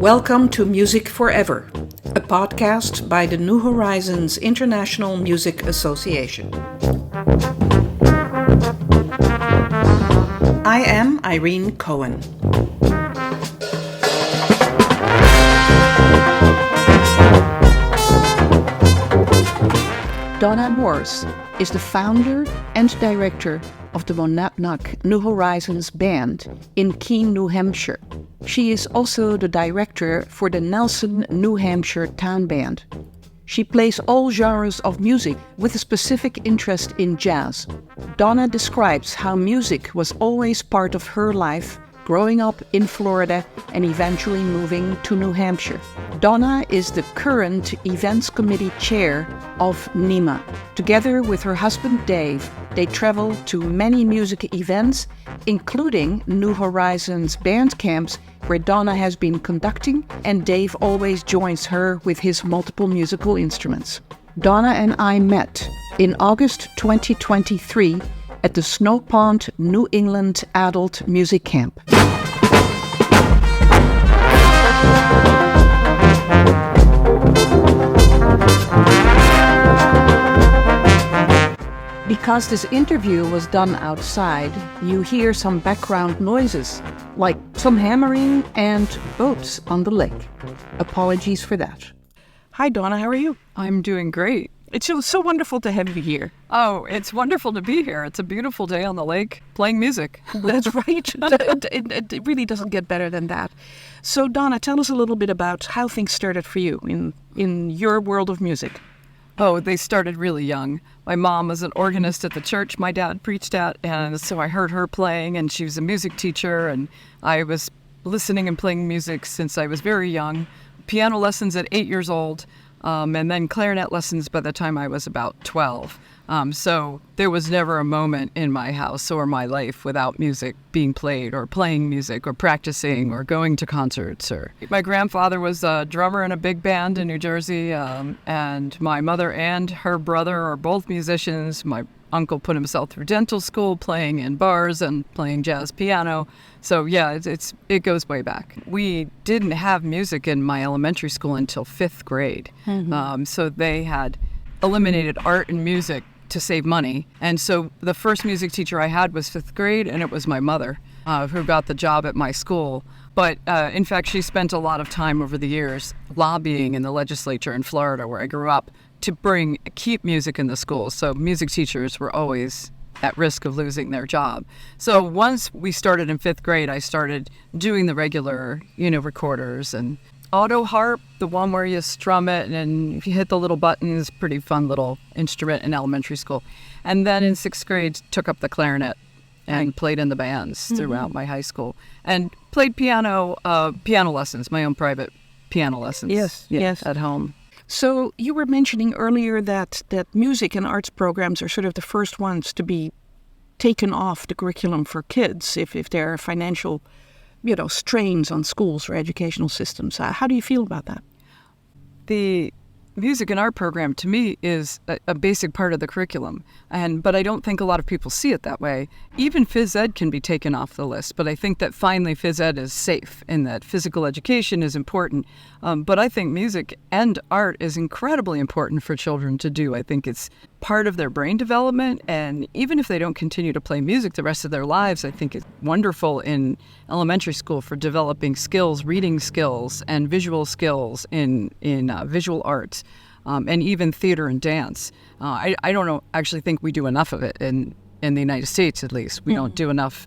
Welcome to Music Forever, a podcast by the New Horizons International Music Association. I am Irene Cohen. Donna Morse is the founder and director of the Monadnock New Horizons Band in Keene, New Hampshire. She is also the director for the Nelson, New Hampshire Town Band. She plays all genres of music with a specific interest in jazz. Donna describes how music was always part of her life, growing up in Florida and eventually moving to New Hampshire. Donna is the current events committee chair of NHIMA. Together with her husband Dave, they travel to many music events, including New Horizons band camps, where Donna has been conducting, and Dave always joins her with his multiple musical instruments. Donna and I met in August 2023 at the Snow Pond, New England Adult Music Camp. Because this interview was done outside, you hear some background noises, like some hammering and boats on the lake. Apologies for that. Hi Donna, how are you? I'm doing great. It's so wonderful to have you here. Oh, it's wonderful to be here. It's a beautiful day on the lake playing music. That's right. It really doesn't get better than that. So Donna, tell us a little bit about how things started for you in your world of music. Oh, they started really young. My mom was an organist at the church my dad preached at, and so I heard her playing, and she was a music teacher, and I was listening and playing music since I was very young. Piano lessons at 8 years old, and then clarinet lessons by the time I was about 12. So there was never a moment in my house or my life without music being played or playing music or practicing or going to concerts. My grandfather was a drummer in a big band in New Jersey, and my mother and her brother are both musicians. My uncle put himself through dental school, playing in bars and playing jazz piano. So yeah, it goes way back. We didn't have music in my elementary school until 5th grade. Mm-hmm. So they had eliminated art and music to save money. And so the first music teacher I had was 5th grade, and it was my mother who got the job at my school. But in fact, she spent a lot of time over the years lobbying in the legislature in Florida, where I grew up, to keep music in the schools. So music teachers were always at risk of losing their job. So once we started in 5th grade, I started doing the regular, recorders and auto harp, the one where you strum it and if you hit the little buttons, pretty fun little instrument in elementary school. And then in 6th grade, took up the clarinet and played in the bands throughout my high school and played piano lessons, my own private piano lessons. Yes. At home. So you were mentioning earlier that music and arts programs are sort of the first ones to be taken off the curriculum for kids if there are financial, strains on schools or educational systems. How do you feel about that? The music and art program, to me, is a basic part of the curriculum, but I don't think a lot of people see it that way. Even phys ed can be taken off the list, but I think that finally phys ed is safe in that physical education is important. But I think music and art is incredibly important for children to do. I think it's part of their brain development, and even if they don't continue to play music the rest of their lives, I think it's wonderful in elementary school for developing skills, reading skills, and visual skills in visual arts, and even theater and dance. I don't actually think we do enough of it in the United States, at least. We don't do enough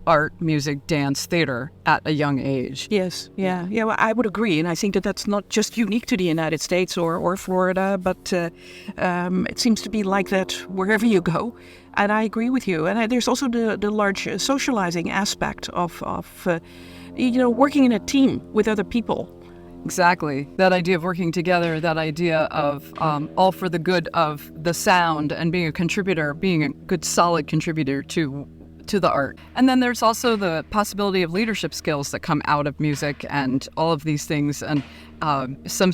art, music, dance, theater at a young age. Yes, yeah. Well, I would agree, and I think that's not just unique to the United States or Florida, but it seems to be like that wherever you go. And I agree with you. And there's also the large socializing aspect of working in a team with other people. Exactly. That idea of working together, that idea of all for the good of the sound and being a contributor, being a good, solid contributor to the art. And then there's also the possibility of leadership skills that come out of music and all of these things. And some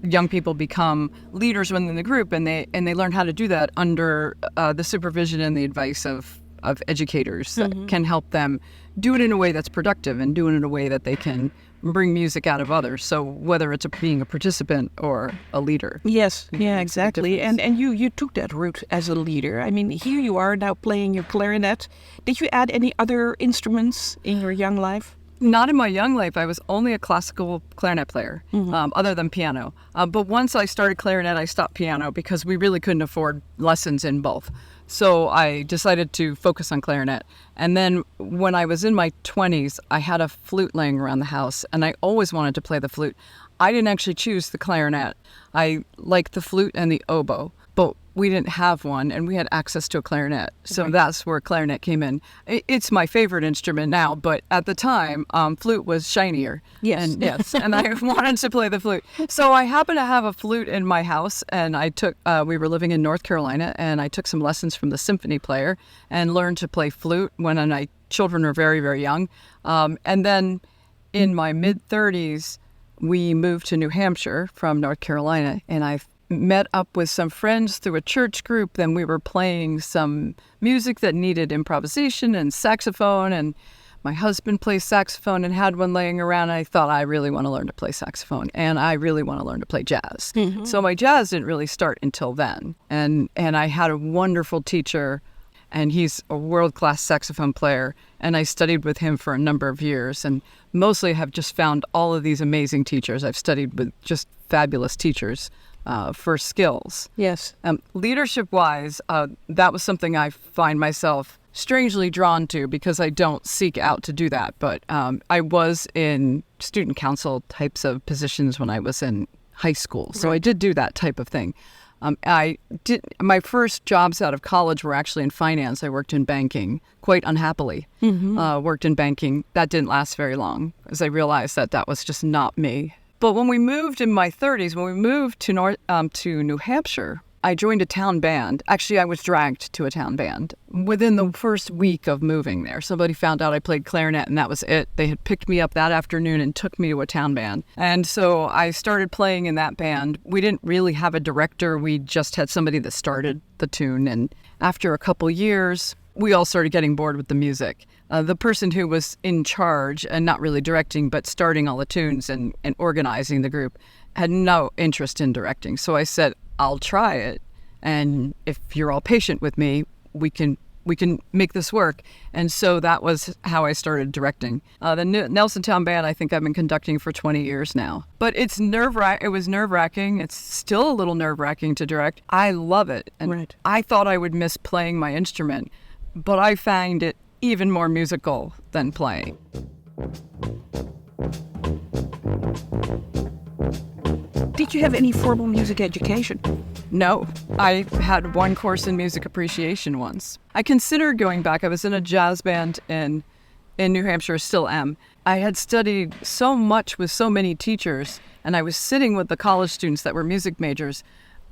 young people become leaders within the group, and they learn how to do that under the supervision and the advice of educators that can help them do it in a way that's productive and do it in a way that they can bring music out of others. So whether it's being a participant or a leader. Yes, yeah, exactly. And you took that route as a leader. I mean, here you are now playing your clarinet. Did you add any other instruments in your young life? Not in my young life. I was only a classical clarinet player, other than piano. But once I started clarinet, I stopped piano because we really couldn't afford lessons in both. So I decided to focus on clarinet. And then when I was in my 20s, I had a flute laying around the house, and I always wanted to play the flute. I didn't actually choose the clarinet. I liked the flute and the oboe, but we didn't have one, and we had access to a clarinet. So that's where clarinet came in. It's my favorite instrument now, but at the time, flute was shinier. Yes. And I wanted to play the flute. So I happened to have a flute in my house, and we were living in North Carolina, and I took some lessons from the symphony player and learned to play flute when my children were very, very young. And then in my mid-30s, we moved to New Hampshire from North Carolina, and I met up with some friends through a church group. Then we were playing some music that needed improvisation and saxophone, and my husband plays saxophone and had one laying around. And I thought, I really want to learn to play saxophone, and I really want to learn to play jazz. So my jazz didn't really start until then. And I had a wonderful teacher, and he's a world-class saxophone player, and I studied with him for a number of years, and mostly have just found all of these amazing teachers. I've studied with just fabulous teachers for skills. Yes. Leadership-wise, that was something I find myself strangely drawn to because I don't seek out to do that. But I was in student council types of positions when I was in high school. So I did do that type of thing. My first jobs out of college were actually in finance. I worked in banking, quite unhappily. Worked in banking. That didn't last very long, as I realized that was just not me. But when we moved in my 30s, when we moved to New Hampshire, I joined a town band. Actually, I was dragged to a town band. Within the first week of moving there, somebody found out I played clarinet, and that was it. They had picked me up that afternoon and took me to a town band. And so I started playing in that band. We didn't really have a director. We just had somebody that started the tune. And after a couple years, we all started getting bored with the music. The person who was in charge, and not really directing, but starting all the tunes and organizing the group, had no interest in directing. So I said, I'll try it, and if you're all patient with me, we can make this work. And so that was how I started directing. The Nelsontown Band, I think I've been conducting for 20 years now. But it was nerve-wracking. It's still a little nerve-wracking to direct. I love it. And I thought I would miss playing my instrument, but I find it even more musical than playing. Did you have any formal music education? No. I had one course in music appreciation once. I considered going back. I was in a jazz band in New Hampshire, still am. I had studied so much with so many teachers, and I was sitting with the college students that were music majors.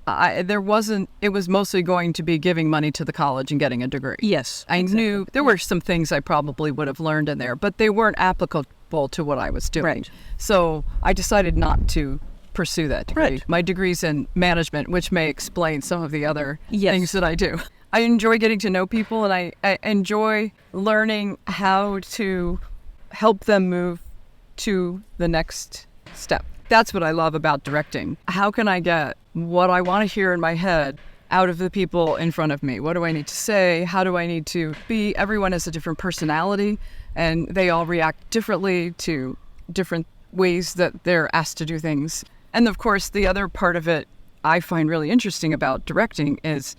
It was mostly going to be giving money to the college and getting a degree. Yes. I knew there were some things I probably would have learned in there, but they weren't applicable to what I was doing. Right. So I decided not to pursue that degree. Right. My degree's in management, which may explain some of the other Yes. things that I do. I enjoy getting to know people, and I enjoy learning how to help them move to the next step. That's what I love about directing. How can I get what I want to hear in my head out of the people in front of me? What do I need to say? How do I need to be? Everyone has a different personality, and they all react differently to different ways that they're asked to do things. And of course, the other part of it I find really interesting about directing is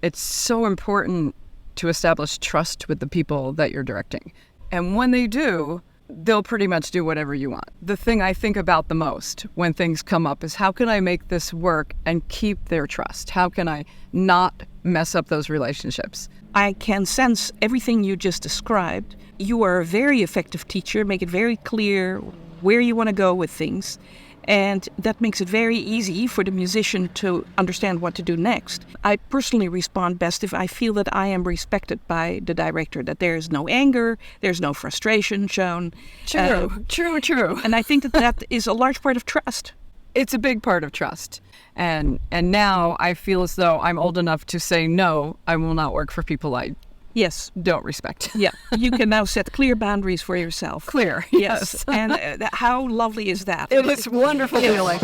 it's so important to establish trust with the people that you're directing. And when they do, they'll pretty much do whatever you want. The thing I think about the most when things come up is how can I make this work and keep their trust? How can I not mess up those relationships? I can sense everything you just described. You are a very effective teacher, make it very clear where you want to go with things. And that makes it very easy for the musician to understand what to do next. I personally respond best if I feel that I am respected by the director, that there is no anger, there's no frustration shown. True. And I think that is a large part of trust. It's a big part of trust. And now I feel as though I'm old enough to say, no, I will not work for people I Yes. don't respect. Yeah. You can now set clear boundaries for yourself. Clear. Yes. And how lovely is that? It was wonderful feeling.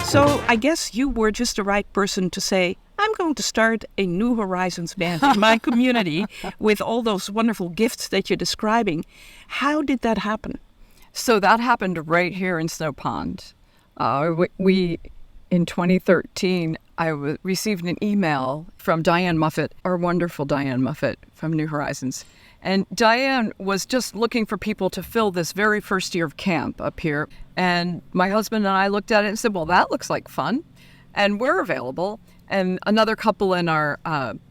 So I guess you were just the right person to say, I'm going to start a New Horizons band in my community with all those wonderful gifts that you're describing. How did that happen? So that happened right here in Snow Pond. We in 2013, I received an email from Diane Muffet, our wonderful Diane Muffet from New Horizons. And Diane was just looking for people to fill this very first year of camp up here. And my husband and I looked at it and said, well, that looks like fun. And we're available. And another couple in our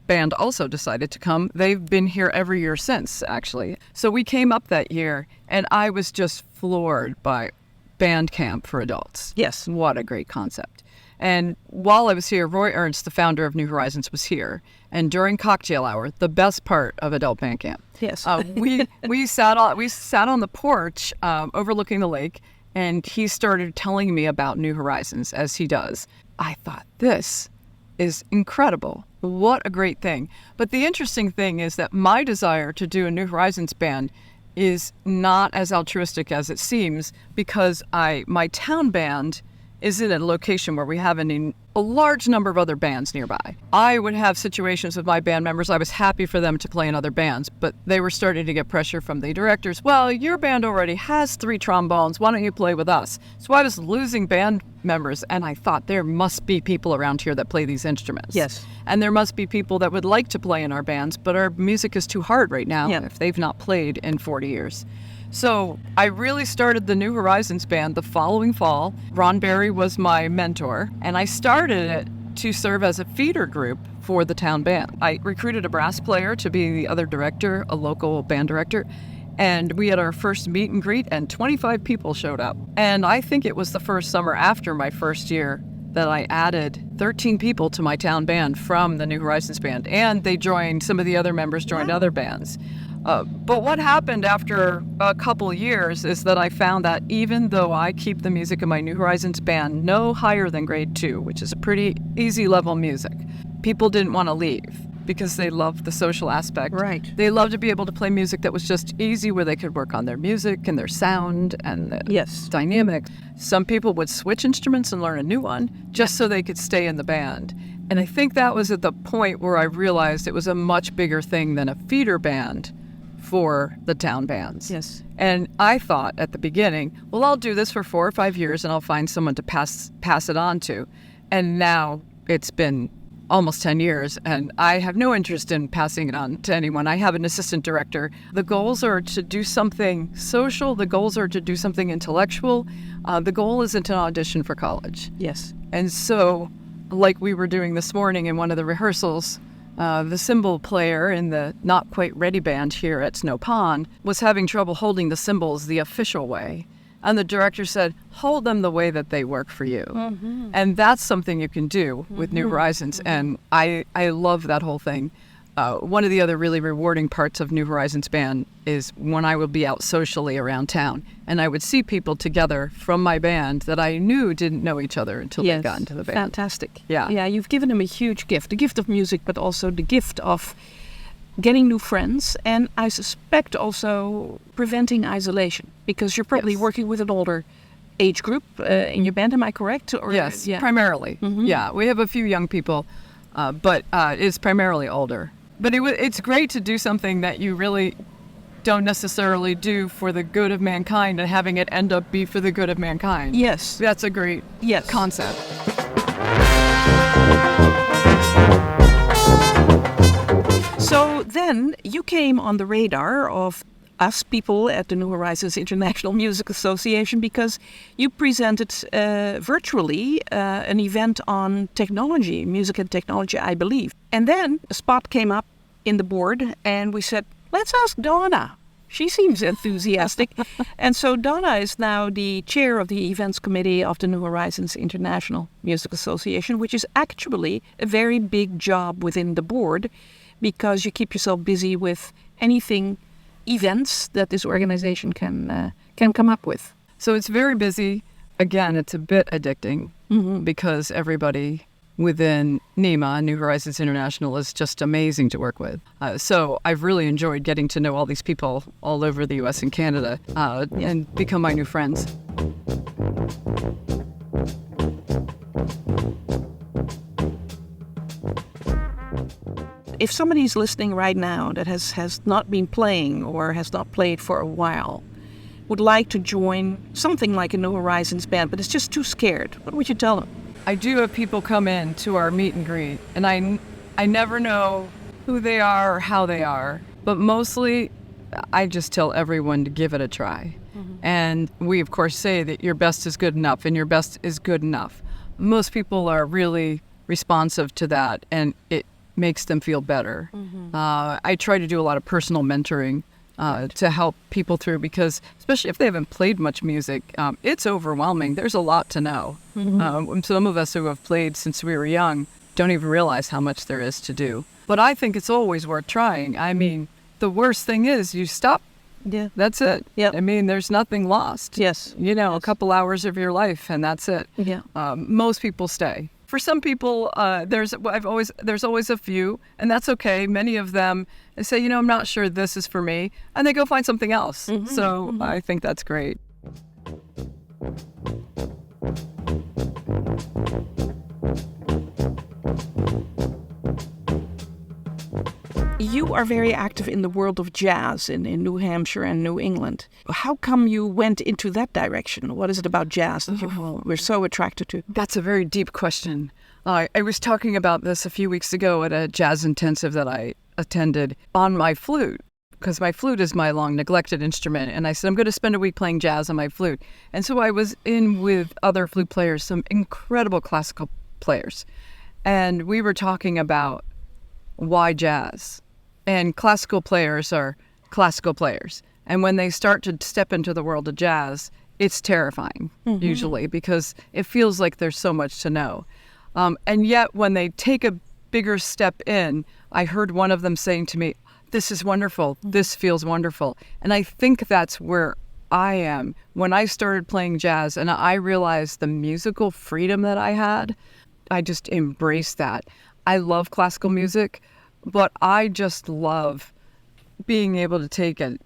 band also decided to come. They've been here every year since, actually. So we came up that year, and I was just floored by band camp for adults. Yes. What a great concept. And while I was here, Roy Ernst, the founder of New Horizons, was here. And during cocktail hour, the best part of adult band camp, Yes. we sat on the porch overlooking the lake, and he started telling me about New Horizons, as he does. I thought, this is incredible. What a great thing. But the interesting thing is that my desire to do a New Horizons band is not as altruistic as it seems, because my town band is in a location where we have a large number of other bands nearby. I would have situations with my band members. I was happy for them to play in other bands, but they were starting to get pressure from the directors. Well, your band already has 3 trombones. Why don't you play with us? So I was losing band members, and I thought there must be people around here that play these instruments. Yes. And there must be people that would like to play in our bands, but our music is too hard right now if they've not played in 40 years. So I really started the New Horizons band the following fall. Ron Berry was my mentor, and I started it to serve as a feeder group for the town band. I recruited a brass player to be the other director, a local band director, and we had our first meet and greet, and 25 people showed up. And I think it was the first summer after my first year that I added 13 people to my town band from the New Horizons band, and some of the other members joined other bands. But what happened after a couple years is that I found that even though I keep the music of my New Horizons band no higher than grade 2, which is a pretty easy level music, people didn't want to leave because they loved the social aspect. Right. They loved to be able to play music that was just easy, where they could work on their music and their sound and the dynamics. Some people would switch instruments and learn a new one just so they could stay in the band. And I think that was at the point where I realized it was a much bigger thing than a feeder band for the town bands. Yes. And I thought at the beginning, well, I'll do this for 4 or 5 years and I'll find someone to pass it on to. And now it's been almost 10 years and I have no interest in passing it on to anyone. I have an assistant director. The goals are to do something social. The goals are to do something intellectual. The goal isn't an audition for college. Yes. And so, like we were doing this morning in one of the rehearsals, the cymbal player in the Not Quite Ready band here at Snow Pond was having trouble holding the cymbals the official way. And the director said, hold them the way that they work for you. Mm-hmm. And that's something you can do with New Horizons. And I love that whole thing. One of the other really rewarding parts of New Horizons Band is when I would be out socially around town and I would see people together from my band that I knew didn't know each other until they got into the band. Fantastic. Yeah. Yeah, you've given them a huge gift, the gift of music, but also the gift of getting new friends, and I suspect also preventing isolation, because you're probably working with an older age group in your band, am I correct? Or, yes, primarily. Mm-hmm. Yeah, we have a few young people, but it's primarily older. But it's great to do something that you really don't necessarily do for the good of mankind and having it end up be for the good of mankind. Yes. That's a great concept. So then you came on the radar of us people at the New Horizons International Music Association because you presented virtually an event on technology, music and technology, I believe. And then a spot came up in the board and we said, let's ask Donna. She seems enthusiastic. And so Donna is now the chair of the events committee of the New Horizons International Music Association, which is actually a very big job within the board because you keep yourself busy with events that this organization can come up with. So it's very busy. Again, it's a bit addicting because everybody within NHIMA, New Horizons International, is just amazing to work with. So I've really enjoyed getting to know all these people all over the U.S. and Canada and become my new friends. If somebody's listening right now that has not been playing or has not played for a while, would like to join something like a New Horizons band, but is just too scared, what would you tell them? I do have people come in to our meet and greet, and I never know who they are or how they are, but mostly I just tell everyone to give it a try. Mm-hmm. And we, of course, say that your best is good enough, and your best is good enough. Most people are really responsive to that, and it makes them feel better. Mm-hmm. I try to do a lot of personal mentoring to help people through, because especially if they haven't played much music, it's overwhelming. There's a lot to know. Mm-hmm. Some of us who have played since we were young don't even realize how much there is to do. But I think it's always worth trying. I mean, the worst thing is you stop. Yeah. That's it. Yep. I mean, there's nothing lost. Yes. A couple hours of your life and that's it. Yeah. Most people stay. For some people, there's always a few, and that's okay. Many of them say, I'm not sure this is for me, and they go find something else. Mm-hmm. So mm-hmm. I think that's great. You are very active in the world of jazz in New Hampshire and New England. How come you went into that direction? What is it about jazz that you were so attracted to? That's a very deep question. I was talking about this a few weeks ago at a jazz intensive that I attended on my flute, because my flute is my long neglected instrument. And I said, I'm going to spend a week playing jazz on my flute. And so I was in with other flute players, some incredible classical players. And we were talking about why jazz. And classical players are classical players. And when they start to step into the world of jazz, it's terrifying, mm-hmm. usually, because it feels like there's so much to know. And yet when they take a bigger step in, I heard one of them saying to me, this is wonderful. This feels wonderful. And I think that's where I am. When I started playing jazz and I realized the musical freedom that I had, I just embraced that. I love classical music, but I just love being able to take a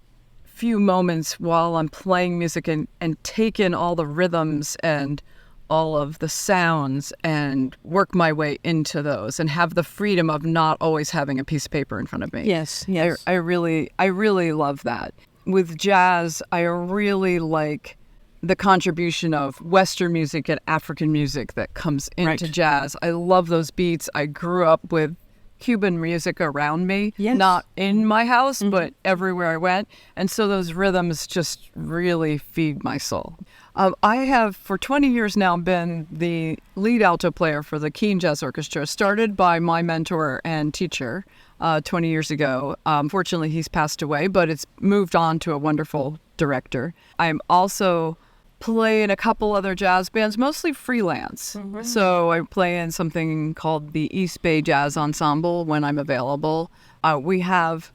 few moments while I'm playing music and take in all the rhythms and all of the sounds and work my way into those and have the freedom of not always having a piece of paper in front of me. Yes. I really love that. With jazz, I really like the contribution of Western music and African music that comes into jazz. I love those beats. I grew up with Cuban music around me, not in my house, mm-hmm. but everywhere I went. And so those rhythms just really feed my soul. I have, for 20 years now, been the lead alto player for the Keene Jazz Orchestra, started by my mentor and teacher 20 years ago. Fortunately, he's passed away, but it's moved on to a wonderful director. I'm also play in a couple other jazz bands, mostly freelance. Mm-hmm. So I play in something called the East Bay Jazz Ensemble when I'm available. We have,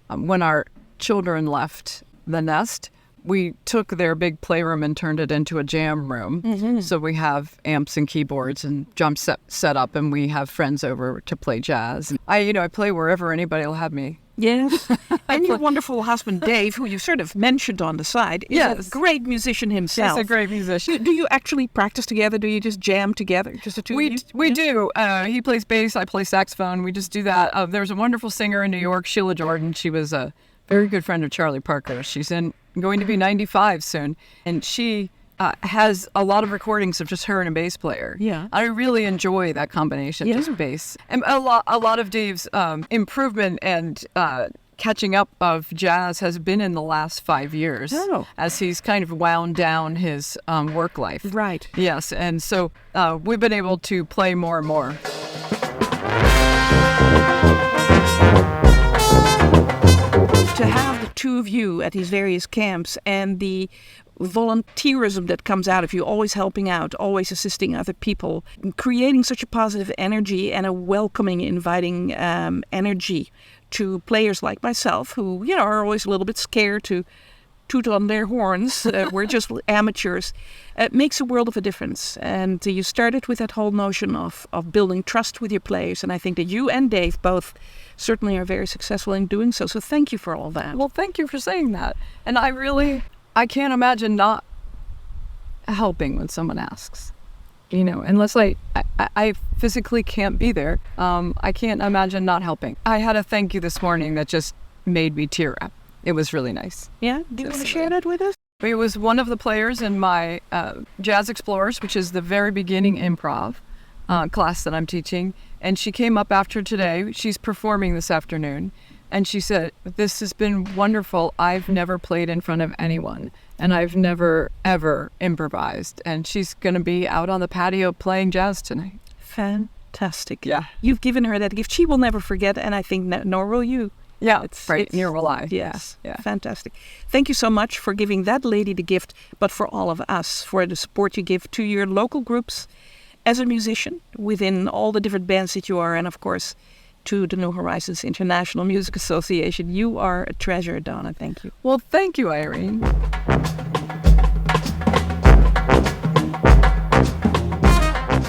when our children left the nest, we took their big playroom and turned it into a jam room. Mm-hmm. So we have amps and keyboards and drum set up, and we have friends over to play jazz. I play wherever anybody will have me. Yes. And your wonderful husband, Dave, who you sort of mentioned on the side, is a great musician himself. He's a great musician. Do you actually practice together? Do you just jam together? Just the two of you? We do. He plays bass, I play saxophone. We just do that. There's a wonderful singer in New York, Sheila Jordan. She was a very good friend of Charlie Parker. She's going to be 95 soon. And she has a lot of recordings of just her and a bass player. Yeah. I really enjoy that combination, just bass. And a lot of Dave's improvement and catching up of jazz has been in the last 5 years as he's kind of wound down his work life. Right. Yes. And so we've been able to play more and more. To have the two of you at these various camps and the volunteerism that comes out of you, always helping out, always assisting other people, creating such a positive energy and a welcoming, inviting energy to players like myself who, are always a little bit scared to toot on their horns. We're just amateurs. It makes a world of a difference. And you started with that whole notion of building trust with your players. And I think that you and Dave both certainly are very successful in doing so. So thank you for all that. Well, thank you for saying that. And I can't imagine not helping when someone asks. Unless I physically can't be there, I can't imagine not helping. I had a thank you this morning that just made me tear up. It was really nice. Yeah? Do you want to share that with us? It was one of the players in my Jazz Explorers, which is the very beginning improv class that I'm teaching. And she came up after today. She's performing this afternoon. And she said, "This has been wonderful. I've never played in front of anyone. And I've never, ever improvised." And she's going to be out on the patio playing jazz tonight. Fantastic. Yeah. You've given her that gift. She will never forget, and I think nor will you. Yeah, near will I. Yes. Yeah. Fantastic. Thank you so much for giving that lady the gift, but for all of us, for the support you give to your local groups as a musician within all the different bands that you are, and of course, to the New Horizons International Music Association. You are a treasure, Donna. Thank you. Well, thank you, Irene.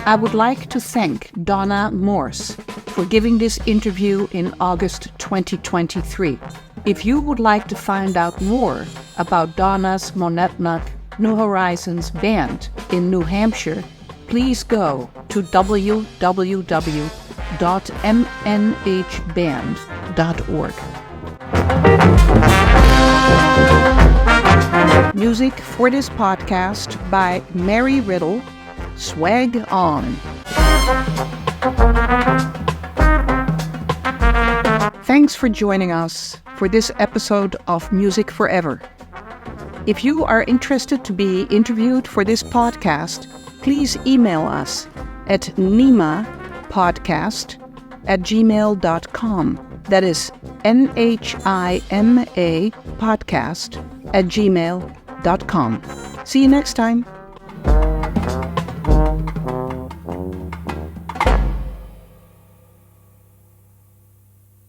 I would like to thank Donna Morse for giving this interview in August 2023. If you would like to find out more about Donna's Monadnock New Horizons Band in New Hampshire, please go to www.mnhband.org. Music for this podcast by Mary Riddle. Swag on. Thanks for joining us for this episode of Music Forever. If you are interested to be interviewed for this podcast, please email us at NHIMA@gmail.com. That is NHIMA podcast@gmail.com. See you next time.